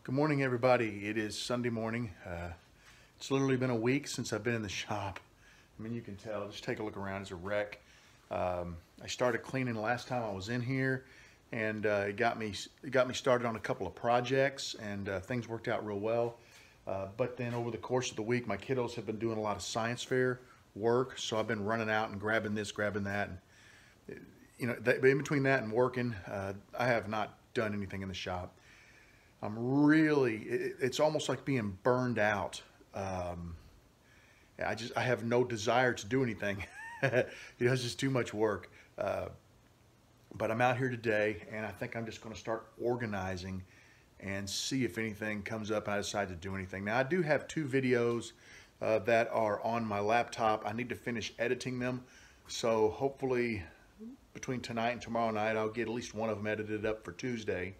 Good morning, everybody. It is Sunday morning. It's literally been a week since I've been in the shop. I mean, you can tell. Just take a look around. It's a wreck. I started cleaning the last time I was in here, and it got me started on a couple of projects, and things worked out real well. But then over the course of the week, my kiddos have been doing a lot of science fair work, so I've been running out and grabbing this, grabbing that, and in between that and working, I have not done anything in the shop. It's almost like being burned out. I have no desire to do anything. It's just too much work. But I'm out here today, and I think I'm just going to start organizing and see if anything comes up and I decide to do anything. Now, I do have two videos that are on my laptop. I need to finish editing them. So hopefully between tonight and tomorrow night, I'll get at least one of them edited up for Tuesday.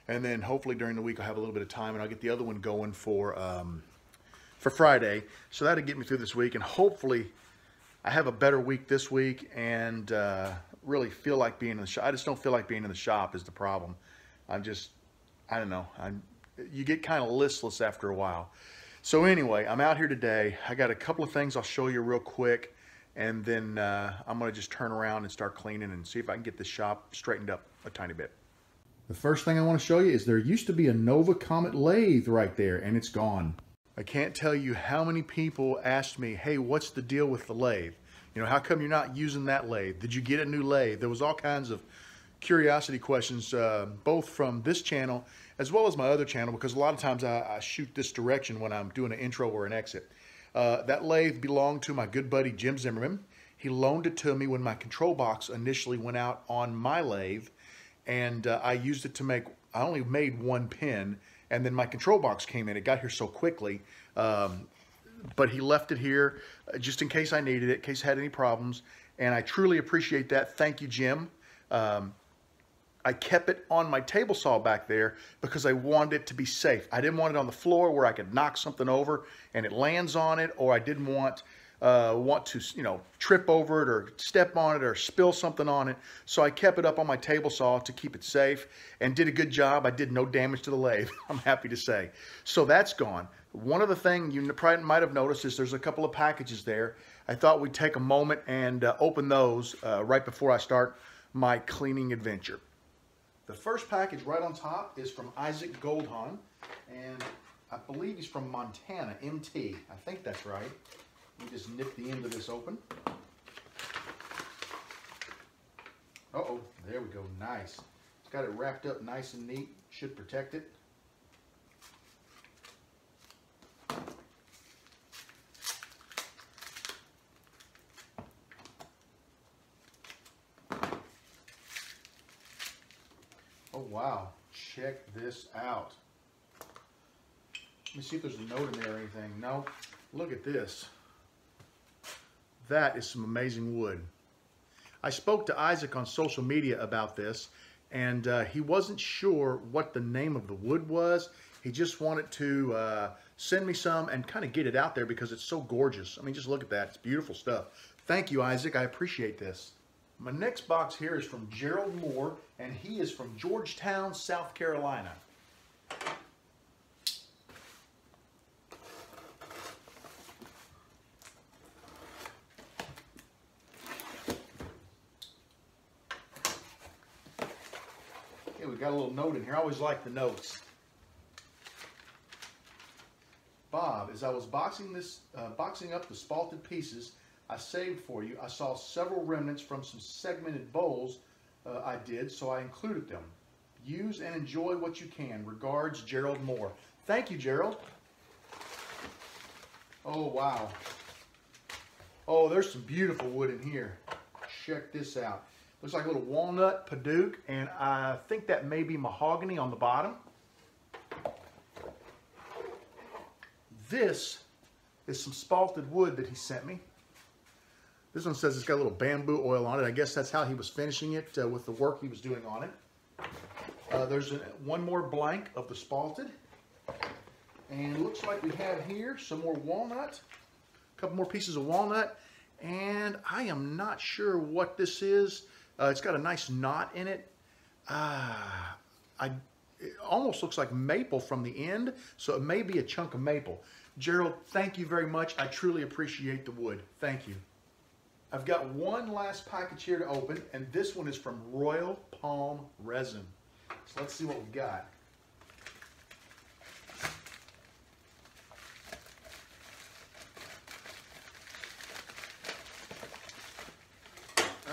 And then hopefully during the week I'll have a little bit of time and I'll get the other one going for Friday. So that'll get me through this week, and hopefully I have a better week this week and really feel like being in the shop. I just don't feel like being in the shop is the problem. I don't know. You get kind of listless after a while. So anyway, I'm out here today. I got a couple of things I'll show you real quick, and then I'm going to just turn around and start cleaning and see if I can get the shop straightened up a tiny bit. The first thing I want to show you is there used to be a Nova Comet lathe right there, and it's gone. I can't tell you how many people asked me, hey, what's the deal with the lathe? How come you're not using that lathe? Did you get a new lathe? There was all kinds of curiosity questions, both from this channel as well as my other channel, because a lot of times I shoot this direction when I'm doing an intro or an exit. That lathe belonged to my good buddy Jim Zimmerman. He loaned it to me when my control box initially went out on my lathe. And I used it to make, I only made one pin, and then my control box came in. It got here so quickly, but he left it here just in case I needed it, in case I had any problems, and I truly appreciate that. Thank you, Jim. I kept it on my table saw back there because I wanted it to be safe. I didn't want it on the floor where I could knock something over and it lands on it, or I didn't want to trip over it or step on it or spill something on it. So I kept it up on my table saw to keep it safe, and did a good job. I did no damage to the lathe, I'm happy to say. So that's gone. One of the things you probably might have noticed is there's a couple of packages there. I thought we'd take a moment and open those right before I start my cleaning adventure. The first package right on top is from Isaac Goldhahn, and I believe he's from Montana, MT. I think that's right. Let me just nip the end of this open. Uh-oh, there we go, nice. It's got it wrapped up nice and neat, should protect it. Oh wow, check this out. Let me see if there's a note in there or anything. No, look at this. That is some amazing wood. I spoke to Isaac on social media about this, and he wasn't sure what the name of the wood was. He just wanted to send me some and kind of get it out there because it's so gorgeous. I mean, just look at that. It's beautiful stuff. Thank you, Isaac. I appreciate this. My next box here is from Gerald Moore, and he is from Georgetown, South Carolina. We got a little note in here. I always like the notes. Bob, as I was boxing up the spalted pieces I saved for you, I saw several remnants from some segmented bowls I did, so I included them. Use and enjoy what you can. Regards, Gerald Moore. Thank you, Gerald. Oh, wow. Oh, there's some beautiful wood in here. Check this out. Looks like a little walnut, padauk, and I think that may be mahogany on the bottom. This is some spalted wood that he sent me. This one says it's got a little bamboo oil on it. I guess that's how he was finishing it with the work he was doing on it. There's one more blank of the spalted. And it looks like we have here some more walnut, a couple more pieces of walnut, and I am not sure what this is. It's got a nice knot in it. it almost looks like maple from the end, so it may be a chunk of maple. Gerald, thank you very much. I truly appreciate the wood. Thank you. I've got one last package here to open, and this one is from Royal Palm Resin. So let's see what we got.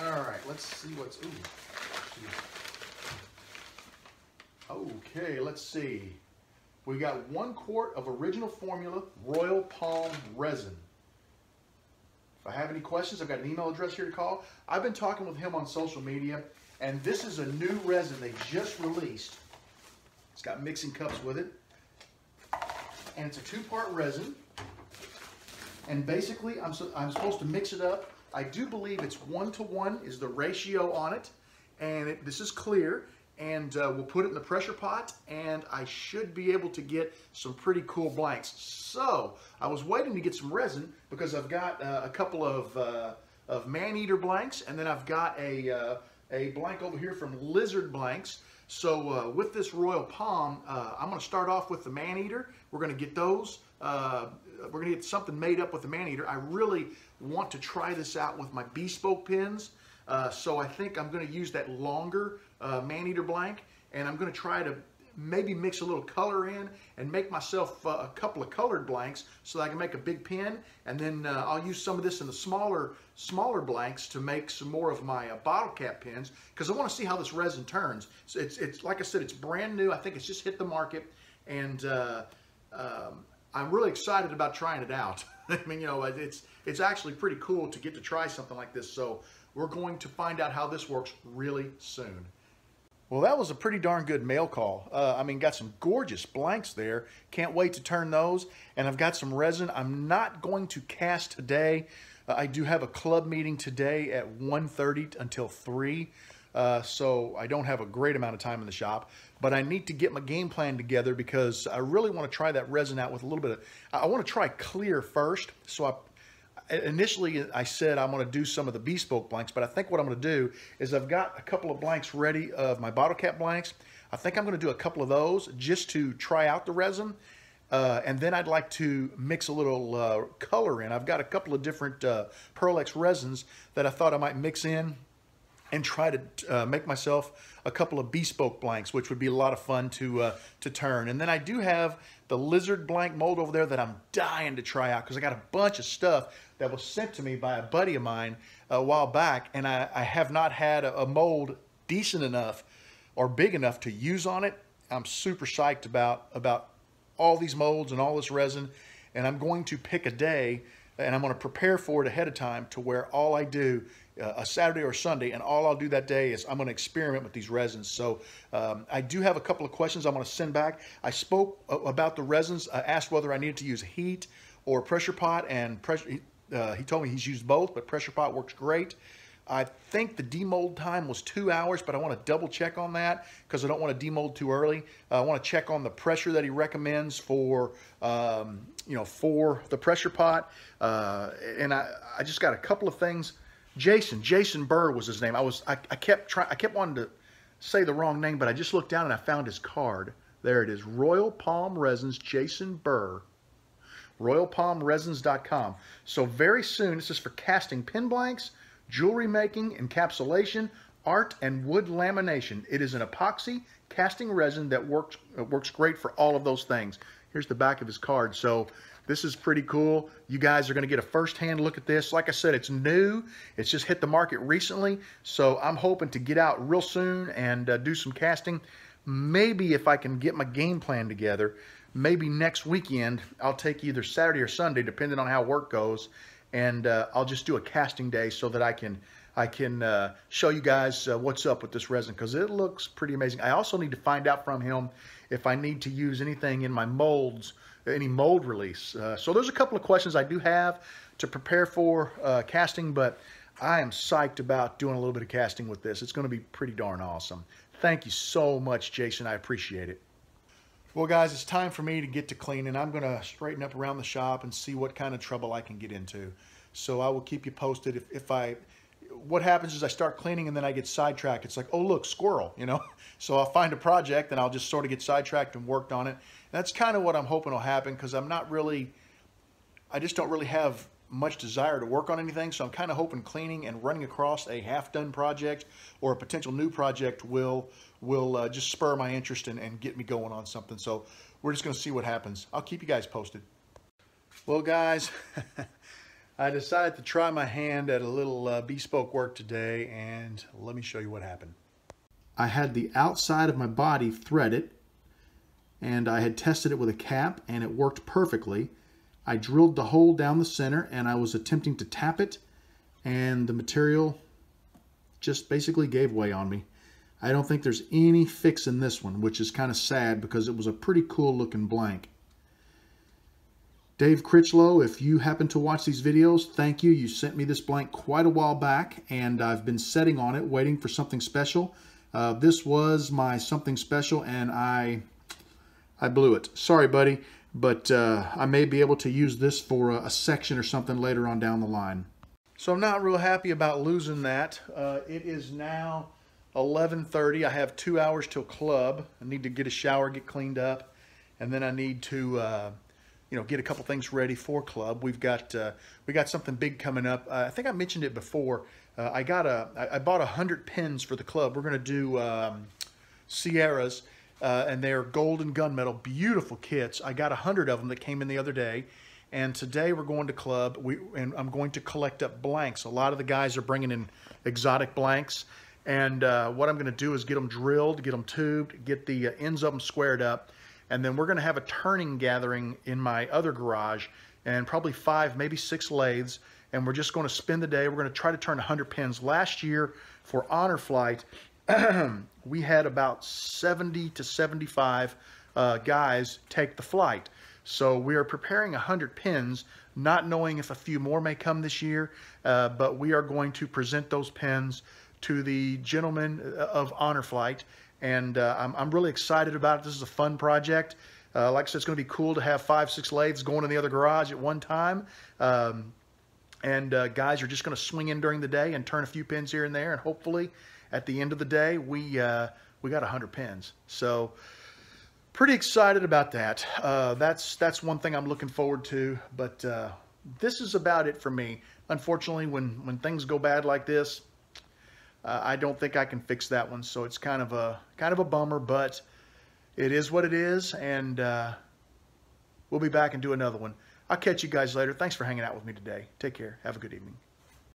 All right, let's see what's, okay, let's see. We got 1 quart of original formula Royal Palm Resin. If I have any questions, I've got an email address here to call. I've been talking with him on social media, and this is a new resin they just released. It's got mixing cups with it, and it's a 2-part resin. And basically, I'm supposed to mix it up. I do believe it's 1-to-1 is the ratio on it, and this is clear. And we'll put it in the pressure pot, and I should be able to get some pretty cool blanks. So I was waiting to get some resin because I've got a couple of man-eater blanks, and then I've got a blank over here from Lizard Blanks. So with this Royal Palm, I'm going to start off with the man-eater. We're going to get those. We're going to get something made up with the man-eater. I really want to try this out with my Bespoke pins. So I think I'm going to use that longer man-eater blank, and I'm going to try to maybe mix a little color in and make myself a couple of colored blanks so that I can make a big pin, and then I'll use some of this in the smaller blanks to make some more of my bottle cap pins, because I want to see how this resin turns. So it's like I said, it's brand new. I think it's just hit the market, and I'm really excited about trying it out. I mean, you know, it's actually pretty cool to get to try something like this. So we're going to find out how this works really soon. Well, that was a pretty darn good mail call. I mean, got some gorgeous blanks there. Can't wait to turn those. And I've got some resin. I'm not going to cast today. I do have a club meeting today at 1:30 until 3. So I don't have a great amount of time in the shop. But I need to get my game plan together because I really want to try that resin out with a little bit of... I want to try clear first. So initially I said I'm going to do some of the Bespoke blanks, but I think what I'm going to do is I've got a couple of blanks ready of my bottle cap blanks. I think I'm going to do a couple of those just to try out the resin, and then I'd like to mix a little color in. I've got a couple of different Pearl X resins that I thought I might mix in and try to make myself a couple of Bespoke blanks, which would be a lot of fun to turn. And then I do have the Lizard blank mold over there that I'm dying to try out because I got a bunch of stuff that was sent to me by a buddy of mine a while back, and I have not had a mold decent enough or big enough to use on it. I'm super psyched about all these molds and all this resin, and I'm going to pick a day and I'm going to prepare for it ahead of time to where all I do a Saturday or Sunday, and all I'll do that day is I'm going to experiment with these resins. So I do have a couple of questions I'm going to send back. I spoke about the resins. I asked whether I needed to use heat or pressure pot, and he told me he's used both, but pressure pot works great. I think the demold time was 2 hours, but I want to double check on that because I don't want to demold too early. I want to check on the pressure that he recommends for, for the pressure pot. And I just got a couple of things. Jason Burr was his name. I kept wanting to say the wrong name, but I just looked down and I found his card. There it is, Royal Palm Resins, Jason Burr. RoyalPalmResins.com. So very soon, this is for casting pin blanks, jewelry making, encapsulation, art, and wood lamination. It is an epoxy casting resin that works great for all of those things. Here's the back of his card. So this is pretty cool. You guys are going to get a first-hand look at this. Like I said, it's new. It's just hit the market recently. So I'm hoping to get out real soon and do some casting. Maybe if I can get my game plan together, maybe next weekend I'll take either Saturday or Sunday, depending on how work goes, and I'll just do a casting day so that I can show you guys what's up with this resin, because it looks pretty amazing. I also need to find out from him if I need to use anything in my molds, any mold release. So there's a couple of questions I do have to prepare for casting, but I am psyched about doing a little bit of casting with this. It's going to be pretty darn awesome. Thank you so much, Jason. I appreciate it. Well, guys, it's time for me to get to cleaning. I'm going to straighten up around the shop and see what kind of trouble I can get into. So I will keep you posted. If I what happens is I start cleaning and then I get sidetracked. It's like, oh look, squirrel, you know. So I'll find a project and I'll just sort of get sidetracked and worked on it. And that's kind of what I'm hoping will happen, because I just don't really have much desire to work on anything. So I'm kind of hoping cleaning and running across a half-done project or a potential new project will just spur my interest and get me going on something. So we're just going to see what happens. I'll keep you guys posted. Well, guys, I decided to try my hand at a little bespoke work today, and let me show you what happened. I had the outside of my body threaded, and I had tested it with a cap, and it worked perfectly. I drilled the hole down the center, and I was attempting to tap it, and the material just basically gave way on me. I don't think there's any fix in this one, which is kind of sad because it was a pretty cool looking blank. Dave Critchlow, if you happen to watch these videos, thank you. You sent me this blank quite a while back, and I've been sitting on it waiting for something special. This was my something special, and I blew it. Sorry, buddy, but I may be able to use this for a section or something later on down the line. So I'm not real happy about losing that. It is now 11:30. I have 2 hours till club. I need to get a shower, get cleaned up, and then I need to get a couple things ready for club. We got something big coming up. I think I mentioned it before. I bought 100 pins for the club. We're going to do Sierras, and they're gold and gunmetal, beautiful kits. I got 100 of them that came in the other day, and today we're going to club. And I'm going to collect up blanks. A lot of the guys are bringing in exotic blanks, and what I'm going to do is get them drilled, get them tubed, get the ends of them squared up. And then we're going to have a turning gathering in my other garage, and probably 5, maybe 6 lathes. And we're just going to spend the day. We're going to try to turn 100 pins. Last year for Honor Flight, we had about 70 to 75 guys take the flight. So we are preparing 100 pins, not knowing if a few more may come this year. But we are going to present those pins to the gentlemen of Honor Flight. And I'm really excited about it. This is a fun project. Like I said, it's going to be cool to have 5, 6 lathes going in the other garage at one time. Guys are just going to swing in during the day and turn a few pins here and there. And hopefully, at the end of the day, we got 100 pins. So, pretty excited about that. That's one thing I'm looking forward to. But this is about it for me. Unfortunately, when things go bad like this, I don't think I can fix that one, so it's kind of a bummer, but it is what it is, and we'll be back and do another one. I'll catch you guys later. Thanks for hanging out with me today. Take care. Have a good evening.